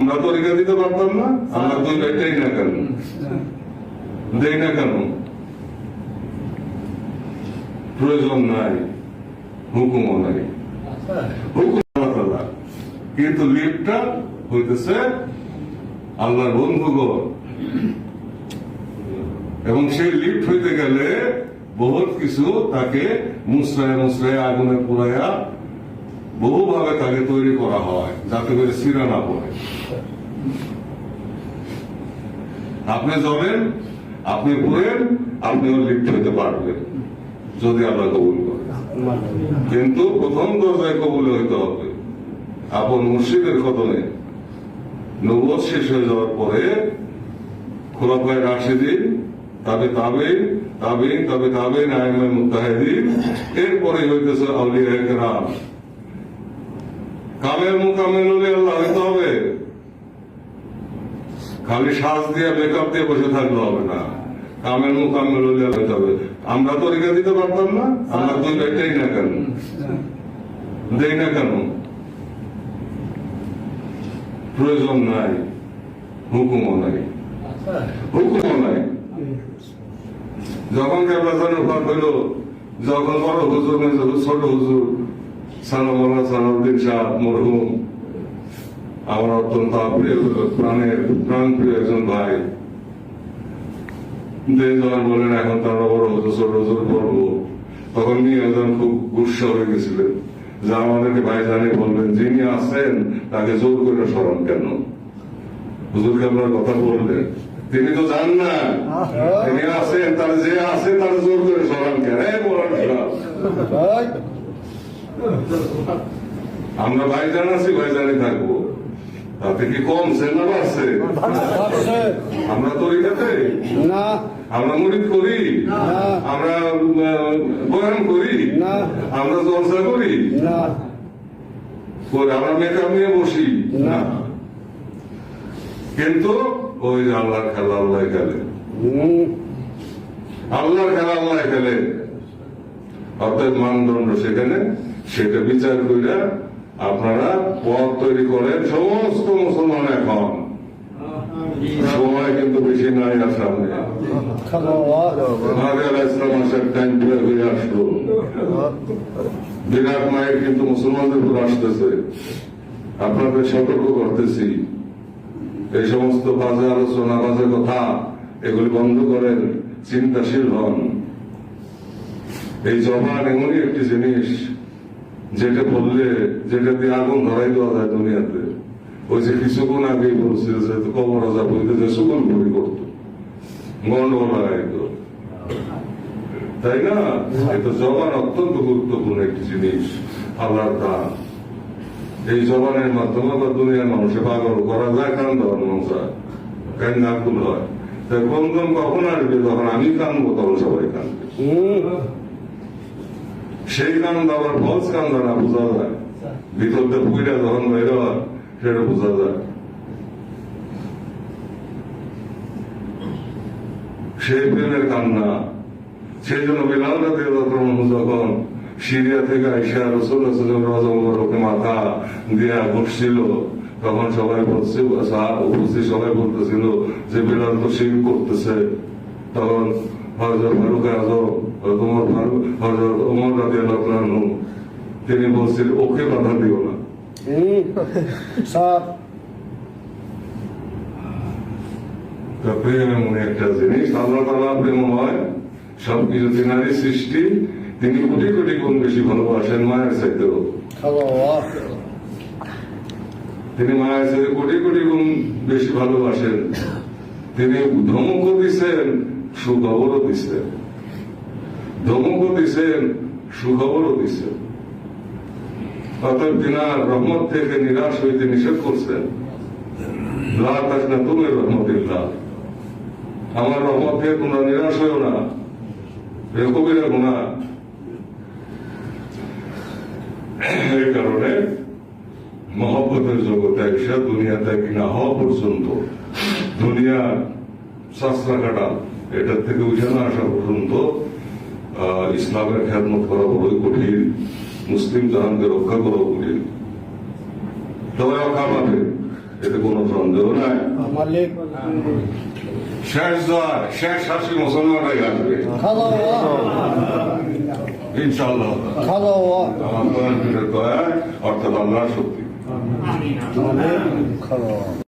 আমরা তরিকা দিতে পারতাম না? আমরা দুই ভাইটাই না কেন দেই না কেন? প্রয়োজন নাই, হুকুমও নাই, হুকুম আল্লাহ, কিন্তু লিফটটা হইতেছে আল্লাহর বন্ধুগণ। এবং সেই লিফট হইতে গেলে বহুত কিছু তাকে মুসরায় মুসরায় আগুনে পুরাইয়া বহুভাবে তাকে তৈরি করা হয় যাতে করে সিরা না পড়ে। আপনি যাবেন, আপনি পুরেন, আপনিও লিফট হইতে পারবেন যদি আল্লাহ কবুল করে। কিন্তু প্রথম দরজায় কবুল হইতে হবে আপন মুর্শিদের কদমে। নবুয়ত শেষ হয়ে যাওয়ার পরে খোলাফায়ে রাশিদিন, তবে তাবেঈন, তাবেঈন, তবে তাবেঈন, আইম্মায়ে মুজতাহিদিন, এরপরে হইতেছে আউলিয়ায়ে কেরাম। কামেল মুকাম্মেল হলে আল্লাহ হইতে হবে, খালি সাজ দিয়ে মেকআপ দিয়ে বসে থাকলে হবে না। কামেল মুকাম্মেল হলে হইতে হবে। আমরা তরিকা দিতে পারতাম না? আমরা দুই ভাইটাই না কেন দেই না কেন? প্রয়োজন নাই, হুকুমও নাই, হুকুমও নাই। যখন কেবলাজানের ফাঁক হইল, যখন বড় হুজুর ছোট হুজুর সালামুল্লাহ সালাউদ্দিন শাহ মরহুম, আমার অত্যন্ত প্রাণের প্রাণপ্রিয় একজন ভাই, যখন বলেন এখন তারা বড় হুজুর ছোট হুজুর পড়বো, তখন নিয়ে খুব গুসা হয়ে গেছিলেন যে আমাদেরকে ভাই জানিয়ে বলবেন যিনি আছেন তাকে জোর করে স্মরণ কেন? হুজুরকে আপনার কথা বললেন, তিনি তো জান না তিনি আছেন, তার যে আছে তার জোর করে স্মরণ কেন? আমরা ভাইজান আছি, ভাইজানি থাকবো, তাতে কি কমছে না বাড়ছে? আমরা তরিকাতে না, আমরা মুরিদ করি, আমরা বয়ান করি, আমরা জলসা করি, আমরা মেকআপ নিয়ে বসি না, কিন্তু ওই আল্লাহর খেলা আল্লাহ খেলে, আল্লাহর খেলা আল্লাহ খেলে। অর্থাৎ মানদণ্ড সেখানে, সেটা বিচার করে আপনারা পথ তৈরি করেন সমস্ত মুসলমান। এখন সময় কিন্তু বেশি নাই, আর সামনে ইসলাম আসার টাইম হয়ে আসলো। বিরাট মায়ের কিন্তু মুসলমানদের উপর আসতেছে, আপনাদের সতর্ক করতেছি। এই সমস্ত বাজে আলোচনা, বাজে কথা, এগুলি বন্ধ করেন, চিন্তাশীল হন। এই জবান এমনই একটি জিনিস যেটা বললে, যেটা দিয়ে আগুন ধরাই দেওয়া যায় দুনিয়াতে। ওই যে কিছুক্ষণ আগেই বলছিল যে কবর রাজা বইতে যে সুগন বই করতো, গন্ডগোল লাগাইতো, তাই না? এটা জবান অত্যন্ত গুরুত্বপূর্ণ একটি জিনিস, আল্লাহর দান। এই জবানের মাধ্যমে আবার দুনিয়ার মানুষে পাগল করা যায়, কান দেওয়ার মজা, কান আকুল হয়। তাই বন্ধন কখন আসবে? যখন আমি কানবো তখন সবাই কানবে। সেই কান দেওয়ার ফলস কান দ্বারা বোঝা যায়, ভিতরতে পুইটা যখন বাইরে হয় সেটা বোঝা যায়। সেই প্রেমের কান্না। সেই জন্য বিলাল রাদিয়াল্লাহু আনহু যখন সিরিয়া থেকে আইসা রাসূলুল্লাহ সাল্লাল্লাহু আলাইহি ওয়াসাল্লাম মাথা দিয়া বসছিল, তখন সবাই বলছে, উপস্থিত সবাই বলতেছিল যে বিলাল তো শিরক করতেছে। তখন হযরত ফারুক আযম, হযরত ওমর রাদিয়াল্লাহু আনহু, তিনি বলছিলেন ওকে বাধা দিও না। প্রেম এমন একটা জিনিস, আল্লাহ তাআলা প্রেমময়, সবকিছু তিনারই সৃষ্টি। তিনি কোটি কোটি গুণ বেশি ভালোবাসেন মায়ের চাইতেও। তিনি মায়ের চাইতে কোটি কোটি গুণ বেশি ভালোবাসেন। তিনি ধমকও দিচ্ছেন, সুখবরও দিচ্ছেন, ধমকও দিচ্ছেন, সুখবরও দিচ্ছেন। অতএব তিনার রহমত থেকে নিরাশ হইতে নিষেধ করছেন। লা তাকনাতু মির রাহমাতিল্লাহ, আমার রহমত থেকে তোমরা নিরাশ হইও না, এ কবিরা গুনাহ। এই কারণে মহব্বতের জগতে এসে দুনিয়া ত্যাগী না হওয়া পর্যন্ত, দুনিয়া শাস্ত্রা কাটা, এটার থেকে উঠে না আসা পর্যন্ত ইসলামের খেদমত করা বড়ই কঠিন, মুসলিম জাহানকে রক্ষা করা কঠিন। তবে রক্ষা পাবে, এতে কোনো সন্দেহ নাই। মালিক শেষ জয়, শেষ শাসী মুসলমানরাই আসবে ইনশাল্লাহ। আমার দয়া অর্থাৎ আল্লাহর শক্তি। মালিক খাওয়া